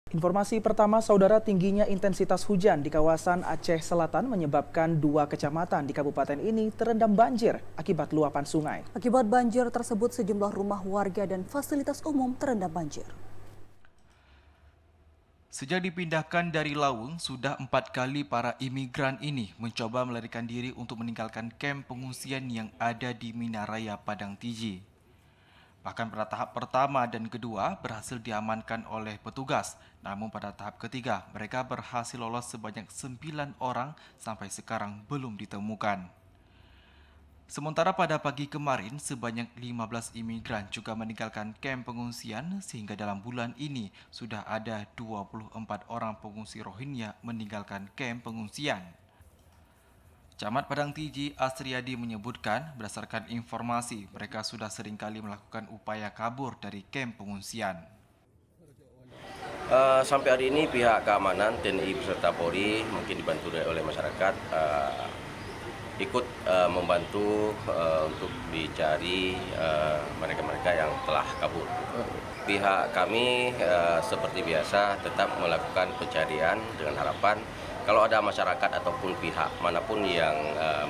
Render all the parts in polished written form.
Informasi pertama, saudara, tingginya intensitas hujan di kawasan Aceh Selatan menyebabkan 2 kecamatan di kabupaten ini terendam banjir akibat luapan sungai. Akibat banjir tersebut, sejumlah rumah warga dan fasilitas umum terendam banjir. Sejak dipindahkan dari Lawung, sudah 4 kali para imigran ini mencoba melarikan diri untuk meninggalkan kamp pengungsian yang ada di Minaraya, Padang Tiji. Bahkan pada tahap pertama dan kedua berhasil diamankan oleh petugas. Namun pada tahap ketiga, mereka berhasil lolos sebanyak 9 orang sampai sekarang belum ditemukan. Sementara pada pagi kemarin, sebanyak 15 imigran juga meninggalkan kamp pengungsian sehingga dalam bulan ini sudah ada 24 orang pengungsi Rohingya meninggalkan kamp pengungsian. Camat Padang Tiji Astriadi menyebutkan berdasarkan informasi mereka sudah seringkali melakukan upaya kabur dari kamp pengungsian. Sampai hari ini pihak keamanan TNI beserta Polri mungkin dibantu oleh masyarakat ikut membantu untuk dicari mereka-mereka yang telah kabur. Pihak kami seperti biasa tetap melakukan pencarian dengan harapan kalau ada masyarakat ataupun pihak manapun yang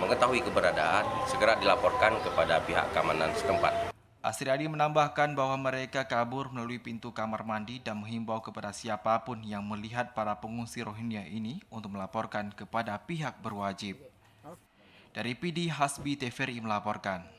mengetahui keberadaan, segera dilaporkan kepada pihak keamanan setempat. Astriadi menambahkan bahwa mereka kabur melalui pintu kamar mandi dan menghimbau kepada siapapun yang melihat para pengungsi Rohingya ini untuk melaporkan kepada pihak berwajib. Dari PD Hasbi Teferi melaporkan.